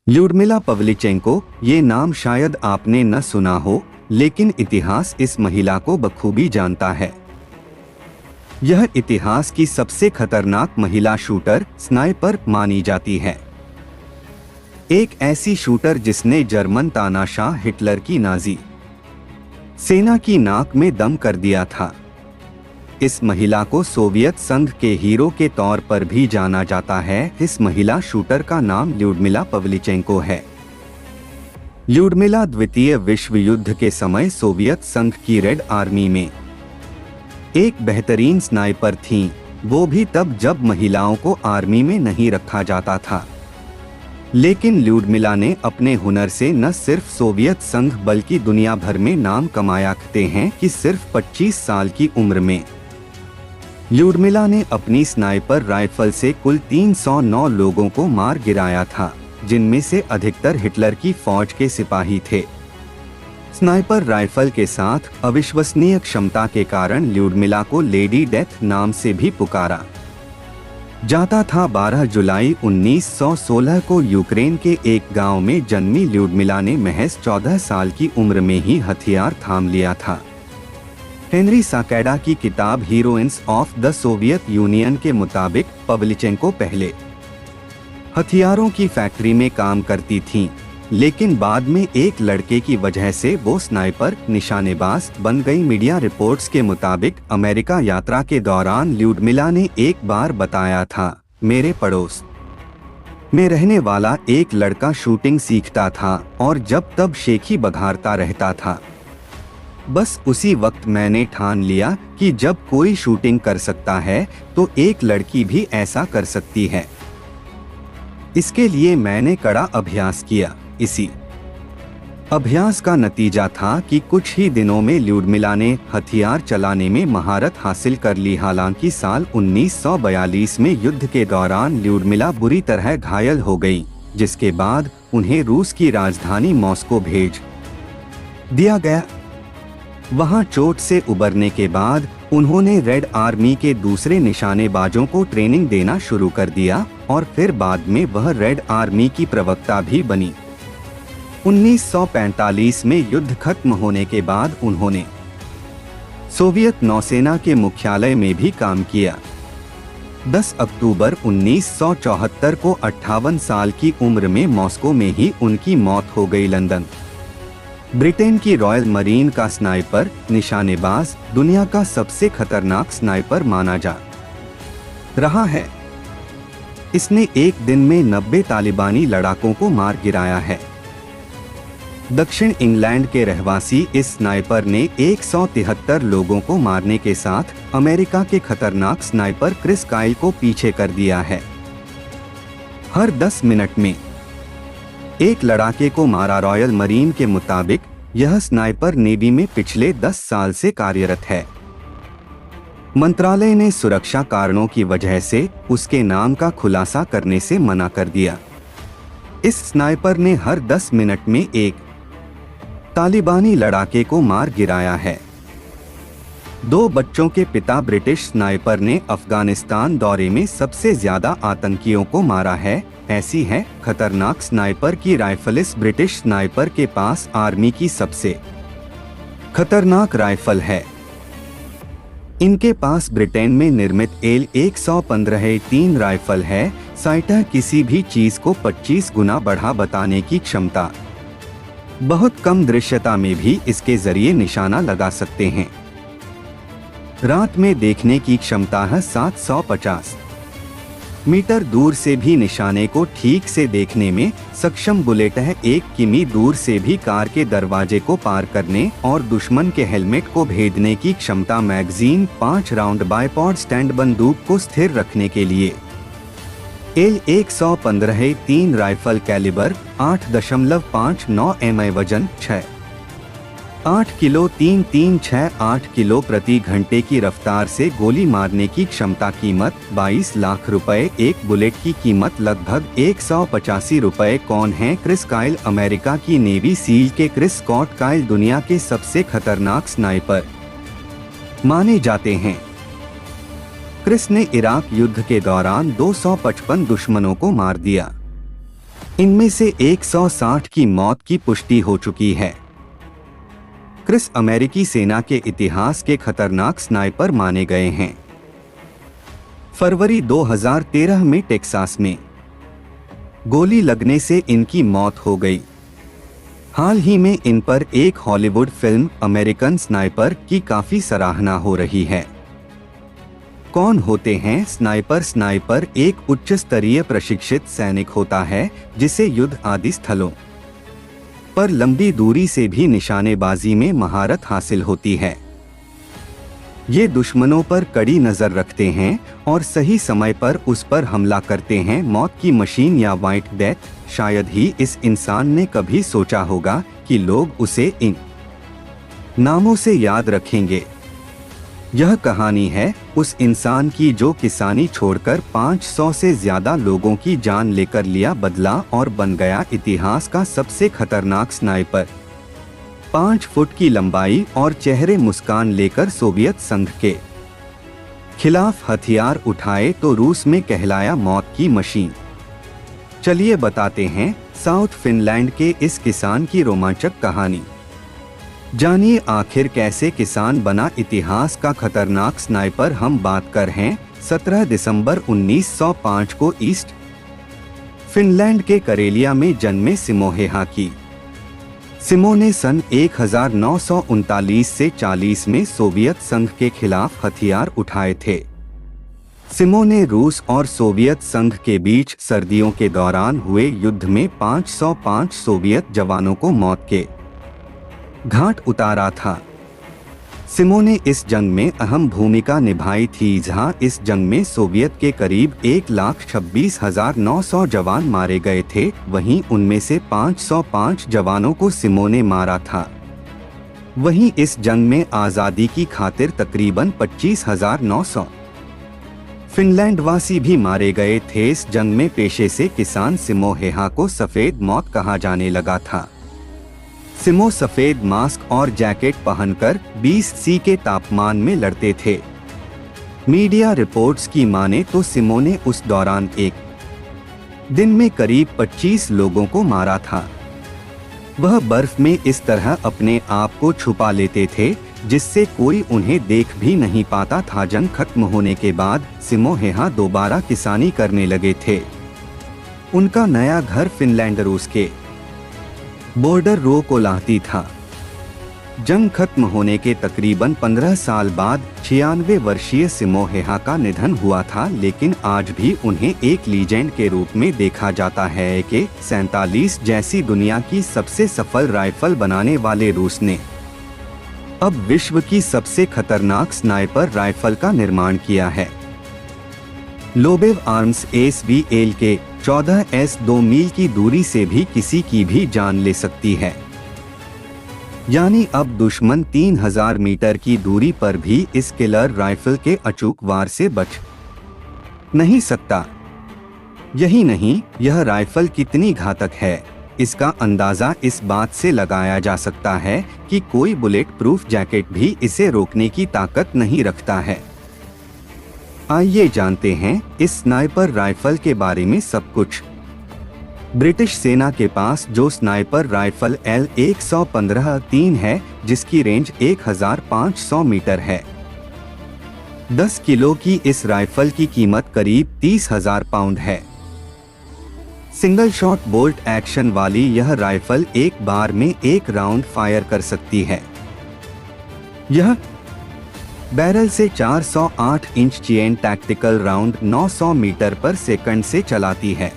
Lyudmila पवलिचेंको, ये नाम शायद आपने न सुना हो, लेकिन इतिहास इस महिला को बखूबी जानता है। यह इतिहास की सबसे खतरनाक महिला शूटर, स्नाइपर मानी जाती है। एक ऐसी शूटर जिसने जर्मन तानाशाह हिटलर की नाजी सेना की नाक में दम कर दिया था। इस महिला को सोवियत संघ के हीरो के तौर पर भी जाना जाता है। इस महिला शूटर का नाम ल्यूडमिला पवलिचेंको है। ल्यूडमिला द्वितीय विश्व युद्ध के समय सोवियत संघ की रेड आर्मी में एक बेहतरीन स्नाइपर थीं, वो भी तब जब महिलाओं को आर्मी में नहीं रखा जाता था। लेकिन ल्यूडमिला ने अपने हुनर से न सिर्फ सोवियत संघ बल्कि दुनिया भर में नाम कमाया। कहते हैं कि सिर्फ 25 साल की उम्र में ल्यूडमिला ने अपनी स्नाइपर राइफल से कुल 309 लोगों को मार गिराया था, जिनमें से अधिकतर हिटलर की फौज के सिपाही थे। स्नाइपर राइफल के साथ अविश्वसनीय क्षमता के कारण ल्यूडमिला को लेडी डेथ नाम से भी पुकारा जाता था। 12 जुलाई 1916 को यूक्रेन के एक गांव में जन्मी ल्यूडमिला ने महज 14 साल की उम्र में ही हथियार थाम लिया था। हेनरी साकेडा की किताब heroines of the Soviet union के मुताबिक पवलिचेंको पहले हथियारों की फैक्ट्री में काम करती थीं, लेकिन बाद में एक लड़के की वजह से वो स्नाइपर निशानेबाज बन गई। मीडिया रिपोर्ट्स के मुताबिक अमेरिका यात्रा के दौरान ल्यूडमिला ने एक बार बताया था, मेरे पड़ोस में रहने वाला एक लड़का शूटिंग सीखता था और जब तब शेखी बघारता रहता था। बस उसी वक्त मैंने ठान लिया कि जब कोई शूटिंग कर सकता है तो एक लड़की भी ऐसा कर सकती है। इसके लिए मैंने कड़ा अभ्यास किया। इसी अभ्यास का नतीजा था कि कुछ ही दिनों में ल्यूडमिला ने हथियार चलाने में महारत हासिल कर ली। हालांकि साल 1942 में युद्ध के दौरान ल्यूडमिला बुरी तरह घायल हो गई, जिसके बाद उन्हें रूस की राजधानी मॉस्को भेज दिया गया। वहां चोट से उबरने के बाद उन्होंने रेड आर्मी के दूसरे निशानेबाजों को ट्रेनिंग देना शुरू कर दिया और फिर बाद में वह रेड आर्मी की प्रवक्ता भी बनी। 1945 में युद्ध खत्म होने के बाद उन्होंने सोवियत नौसेना के मुख्यालय में भी काम किया। 10 अक्टूबर 1974 को 58 साल की उम्र में मॉस्को में ही उनकी मौत हो गई। लंदन ब्रिटेन की रॉयल मरीन का स्नाइपर निशानेबाज दुनिया का सबसे खतरनाक स्नाइपर माना जा रहा है। इसने एक दिन में 90 तालिबानी लड़ाकों को मार गिराया है। दक्षिण इंग्लैंड के रहवासी इस स्नाइपर ने 173 लोगों को मारने के साथ अमेरिका के खतरनाक स्नाइपर क्रिस काइल को पीछे कर दिया है। हर 10 मिनट में एक लड़ाके को मारा। रॉयल मरीन के मुताबिक यह स्नाइपर नेवी में पिछले 10 साल से कार्यरत है। मंत्रालय ने सुरक्षा कारणों की वजह से उसके नाम का खुलासा करने से मना कर दिया। इस स्नाइपर ने हर 10 मिनट में एक तालिबानी लड़ाके को मार गिराया है। 2 बच्चों के पिता ब्रिटिश स्नाइपर ने अफगानिस्तान दौरे में सबसे ज्यादा आतंकियों को मारा है। ऐसी है खतरनाक स्नाइपर की राइफल। इस ब्रिटिश स्नाइपर के पास आर्मी की सबसे खतरनाक राइफल है। इनके पास ब्रिटेन में निर्मित L115-3 राइफल है। साइटर किसी भी चीज को 25 गुना बढ़ा बताने की क्षमता। बहुत कम दृश्यता में भी इसके जरिए निशाना लगा सकते हैं। रात में देखने की क्षमता है 750 मीटर दूर से भी निशाने को ठीक से देखने में सक्षम। बुलेट है 1 किमी दूर से भी कार के दरवाजे को पार करने और दुश्मन के हेलमेट को भेदने की क्षमता। मैगजीन 5 राउंड बाइपॉड स्टैंड बंदूक को स्थिर रखने के लिए। L115-3 rifle calibre 8.59 mm। वजन 8 किलो। 3368 किलो प्रति घंटे की रफ्तार से गोली मारने की क्षमता। कीमत 22 लाख रुपए। एक बुलेट की कीमत लगभग 185 रुपए। कौन है क्रिस काइल? अमेरिका की नेवी सील के क्रिस स्कॉट काइल दुनिया के सबसे खतरनाक स्नाइपर माने जाते हैं। क्रिस ने इराक युद्ध के दौरान 255 दुश्मनों को मार दिया। इनमें से 160 की मौत की पुष्टि हो चुकी है। क्रिस अमेरिकी सेना के इतिहास के खतरनाक स्नाइपर माने गए हैं। फरवरी 2013 में टेक्सास में गोली लगने से इनकी मौत हो गई। हाल ही में इन पर एक हॉलीवुड फिल्म अमेरिकन स्नाइपर की काफी सराहना हो रही है। कौन होते हैं स्नाइपर? स्नाइपर एक उच्च स्तरीय प्रशिक्षित सैनिक होता है जिसे युद्ध आदि स्थलों पर लंबी दूरी से भी निशानेबाजी में महारत हासिल होती है। ये दुश्मनों पर कड़ी नजर रखते हैं और सही समय पर उस पर हमला करते हैं। मौत की मशीन या व्हाइट डेथ, शायद ही इस इंसान ने कभी सोचा होगा कि लोग उसे इन नामों से याद रखेंगे। यह कहानी है उस इंसान की जो किसानी छोड़कर 500 से ज्यादा लोगों की जान लेकर लिया बदला और बन गया इतिहास का सबसे खतरनाक स्नाइपर। 5 फुट की लंबाई और चेहरे मुस्कान लेकर सोवियत संघ के खिलाफ हथियार उठाए तो रूस में कहलाया मौत की मशीन। चलिए बताते हैं साउथ फिनलैंड के इस किसान की रोमांचक कहानी। जानिए आखिर कैसे किसान बना इतिहास का खतरनाक स्नाइपर। हम बात कर हैं 17 दिसंबर 1905 को ईस्ट फिनलैंड के करेलिया में जन्मे सिमो हेहा की। सिमो ने सन 1939 से 40 में सोवियत संघ के खिलाफ हथियार उठाए थे। सिमो ने रूस और सोवियत संघ के बीच सर्दियों के दौरान हुए युद्ध में 505 सोवियत जवानों को मौत के घाट उतारा था। सिमो ने इस जंग में अहम भूमिका निभाई थी, जहां इस जंग में सोवियत के करीब 1,26,900 जवान मारे गए थे। वहीं उनमें से 505 जवानों को सिमो ने मारा था। वहीं इस जंग में आज़ादी की खातिर तकरीबन 25,900 फिनलैंडवासी भी मारे गए थे। इस जंग में पेशे से किसान सिमो हेहा को सफेद मौत कहा जाने लगा था। सिमो सफेद मास्क और जैकेट पहनकर 20 सी के तापमान में लड़ते थे। मीडिया रिपोर्ट्स की माने तो सिमो ने उस दौरान एक दिन में करीब 25 लोगों को मारा था। वह बर्फ में इस तरह अपने आप को छुपा लेते थे जिससे कोई उन्हें देख भी नहीं पाता था। जंग खत्म होने के बाद सिमो हेहा दोबारा किसानी करने लगे थे। उनका नया घर फिनलैंड रूस के बॉर्डर रो को लाती था। जंग खत्म होने के तकरीबन 15 साल बाद 96 वर्षीय सिमो हेहा का निधन हुआ था, लेकिन आज भी उन्हें एक लीजेंड के रूप में देखा जाता है। AK-47 जैसी दुनिया की सबसे सफल राइफल बनाने वाले रूस ने अब विश्व की सबसे खतरनाक स्नाइपर राइफल का निर्माण किया है। लोबेव आर्म्स SVL के 14S 2 मील की दूरी से भी किसी की भी जान ले सकती है। यानी अब दुश्मन 3000 मीटर की दूरी पर भी इस किलर राइफल के अचूक वार से बच नहीं सकता। यही नहीं, यह राइफल कितनी घातक है इसका अंदाजा इस बात से लगाया जा सकता है कि कोई बुलेट प्रूफ जैकेट भी इसे रोकने की ताकत नहीं रखता है। आइए जानते हैं इस स्नाइपर राइफल के बारे में सब कुछ। ब्रिटिश सेना के पास जो स्नाइपर राइफल L115-3 है, जिसकी रेंज 1500 मीटर है। 10 किलो की इस राइफल की कीमत करीब 30,000 पाउंड है। सिंगल शॉट बोल्ट एक्शन वाली यह राइफल एक बार में 1 राउंड फायर कर सकती है। यह बैरल से 408 inch chain tactical round 900 metre पर सेकंड से चलाती है।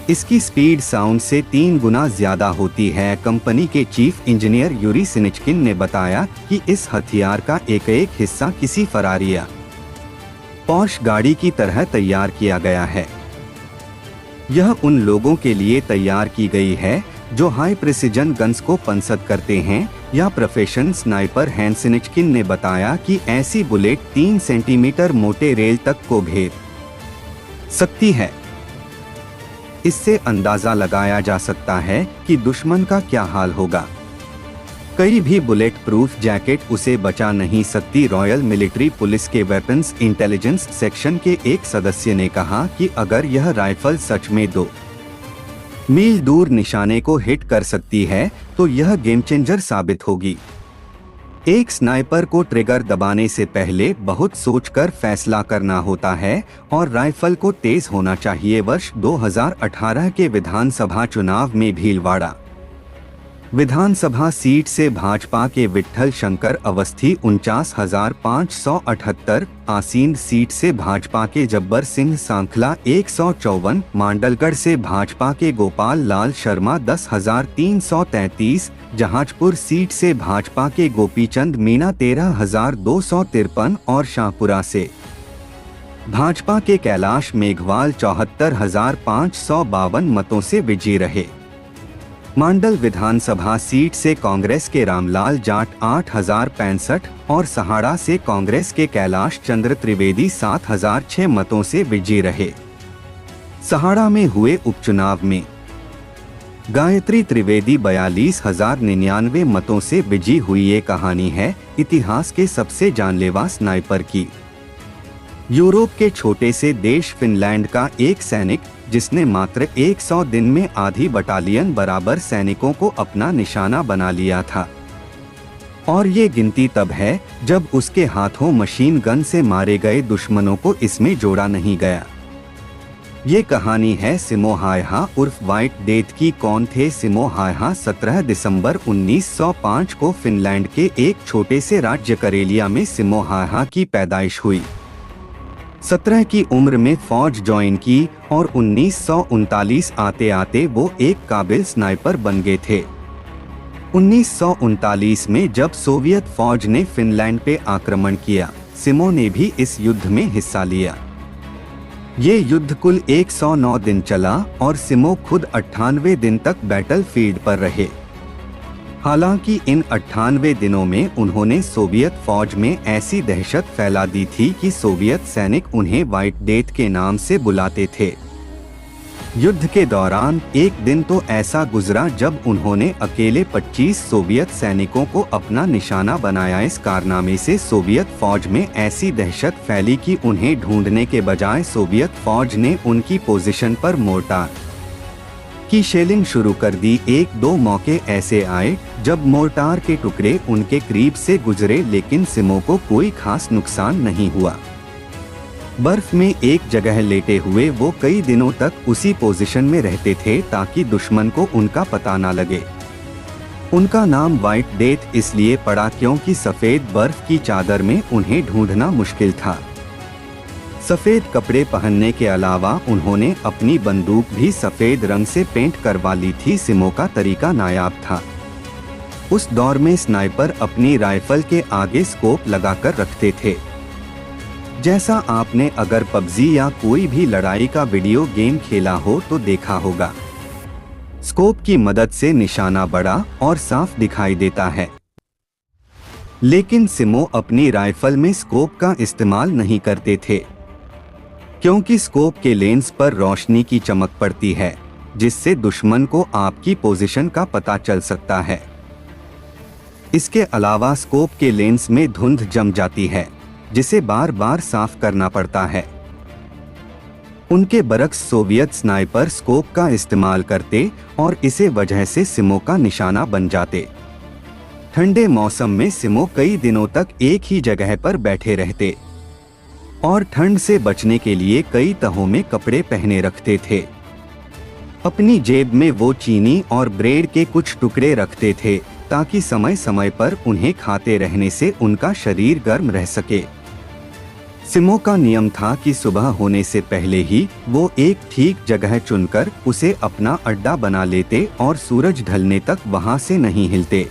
इसकी स्पीड साउंड से 3 गुना ज्यादा होती है। कंपनी के चीफ इंजीनियर यूरी सिनिचकिन ने बताया कि इस हथियार का एक हिस्सा किसी फरारी या पॉश गाड़ी की तरह तैयार किया गया है। यह उन लोगों के लिए तैयार की गई है जो हाई प्रिसिजन गन्स को पंसद करते हैं या प्रोफेशनल स्नाइपर हैं। सिनिचकिन ने बताया कि ऐसी बुलेट 3 सेंटीमीटर मोटे रेल तक को घेर सकती है। इससे अंदाजा लगाया जा सकता है कि दुश्मन का क्या हाल होगा। कई भी बुलेट प्रूफ जैकेट उसे बचा नहीं सकती। रॉयल मिलिट्री पुलिस के वेपन्स इंटेलिजेंस सेक्शन के एक सदस्य ने कहा कि अगर यह राइफल सच में 2 मील दूर निशाने को हिट कर सकती है, तो यह गेम चेंजर साबित होगी। एक स्नाइपर को ट्रिगर दबाने से पहले बहुत सोचकर फैसला करना होता है और राइफल को तेज होना चाहिए। वर्ष 2018 के विधानसभा चुनाव में भीलवाड़ा विधानसभा सीट से भाजपा के विट्ठल शंकर अवस्थी 49,578, आसीन सीट से भाजपा के जब्बर सिंह सांखला 154, मांडलगढ़ से भाजपा के गोपाल लाल शर्मा 10,333, जहाजपुर सीट से भाजपा के गोपीचंद मीणा 13,253 और शाहपुरा से भाजपा के कैलाश मेघवाल 74,552 मतों से विजयी रहे। मांडल विधानसभा सीट से कांग्रेस के रामलाल जाट 8,065 और सहाड़ा से कांग्रेस के कैलाश चंद्र त्रिवेदी 7,006 मतों से विजयी रहे। सहाड़ा में हुए उपचुनाव में गायत्री त्रिवेदी 42,099 मतों से विजयी हुई। ये कहानी है इतिहास के सबसे जानलेवा स्नाइपर की। यूरोप के छोटे से देश फिनलैंड का एक सैनिक, जिसने मात्र 100 दिन में आधी बटालियन बराबर सैनिकों को अपना निशाना बना लिया था। और ये गिनती तब है जब उसके हाथों मशीन गन से मारे गए दुश्मनों को इसमें जोड़ा नहीं गया। ये कहानी है सिमो हायहा उर्फ व्हाइट डेथ की। कौन थे सिमो हायहा? 17 दिसंबर 1905 को फिनलैंड के एक छोटे से राज्य करेलिया में सिमो हायहा की पैदाइश हुई। 17 की उम्र में फौज ज्वाइन की और 1939 आते आते वो एक काबिल स्नाइपर बन गए थे। 1939 में जब सोवियत फौज ने फिनलैंड पे आक्रमण किया, सिमो ने भी इस युद्ध में हिस्सा लिया। ये युद्ध कुल 109 दिन चला और सिमो खुद 98 दिन तक बैटलफील्ड पर रहे। हालांकि इन 98 दिनों में उन्होंने सोवियत फौज में ऐसी दहशत फैला दी थी कि सोवियत सैनिक उन्हें व्हाइट डेथ के नाम से बुलाते थे। युद्ध के दौरान एक दिन तो ऐसा गुजरा जब उन्होंने अकेले 25 सोवियत सैनिकों को अपना निशाना बनाया। इस कारनामे से सोवियत फौज में ऐसी दहशत फैली कि उन्हें ढूंढने के बजाय सोवियत फौज ने उनकी पोजीशन पर मोर्टार की शेलिंग शुरू कर दी। एक दो मौके ऐसे आए जब मोर्टार के टुकड़े उनके करीब से गुजरे, लेकिन सिमो को कोई खास नुकसान नहीं हुआ। बर्फ में एक जगह लेटे हुए वो कई दिनों तक उसी पोजीशन में रहते थे ताकि दुश्मन को उनका पता न लगे। उनका नाम व्हाइट डेथ इसलिए पड़ा क्योंकि सफेद बर्फ की चादर में उन्हें ढूंढना मुश्किल था। सफेद कपड़े पहनने के अलावा उन्होंने अपनी बंदूक भी सफेद रंग से पेंट करवा ली थी। सिमो का तरीका नायाब था। उस दौर में स्नाइपर अपनी राइफल के आगे स्कोप लगाकर रखते थे, जैसा आपने अगर पबजी या कोई भी लड़ाई का वीडियो गेम खेला हो तो देखा होगा। स्कोप की मदद से निशाना बड़ा और साफ दिखाई देता है। लेकिन सिमो अपनी राइफल में स्कोप का इस्तेमाल नहीं करते थे, क्योंकि स्कोप के लेंस पर रोशनी की चमक पड़ती है, जिससे दुश्मन को आपकी पोजीशन का पता चल सकता है। इसके अलावा स्कोप के लेंस में धुंध जम जाती है, जिसे बार बार साफ करना पड़ता है। उनके बरक्स सोवियत स्नाइपर स्कोप का इस्तेमाल करते और इसे वजह से सिमो का निशाना बन जाते। ठंडे मौसम में सिमो कई दिनों तक एक ही जगह पर बैठे रहते और ठंड से बचने के लिए कई तहों में कपड़े पहने रखते थे। अपनी जेब में वो चीनी और ब्रेड के कुछ टुकड़े रखते थे ताकि समय समय पर उन्हें खाते रहने से उनका शरीर गर्म रह सके। सिमो का नियम था कि सुबह होने से पहले ही वो एक ठीक जगह चुनकर उसे अपना अड्डा बना लेते और सूरज ढलने तक वहां से नहीं हिलते।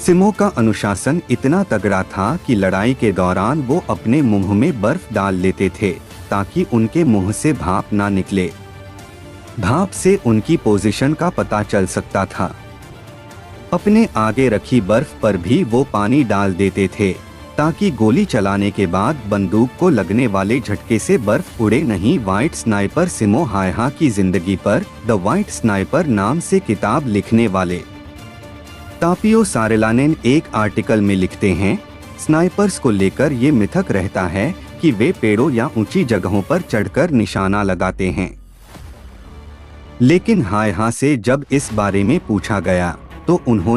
सिमो का अनुशासन इतना तगड़ा था कि लड़ाई के दौरान वो अपने मुंह में बर्फ डाल लेते थे ताकि उनके मुंह से भाप ना निकले। भाप से उनकी पोजीशन का पता चल सकता था। अपने आगे रखी बर्फ पर भी वो पानी डाल देते थे ताकि गोली चलाने के बाद बंदूक को लगने वाले झटके से बर्फ उड़े नहीं। व्हाइट स्नाइपर सिमो हायहा की जिंदगी पर द व्हाइट स्नाइपर नाम से किताब लिखने वाले तापियो सारेलानेन एक आर्टिकल में लिखते हैं, स्नाइपर्स को लेकर ये मिथक रहता है कि वे पेड़ों या ऊंची जगहों पर चढ़कर निशाना लगाते हैं। लेकिन हायहा से जब इस बारे में पूछा गया तो उन्होंने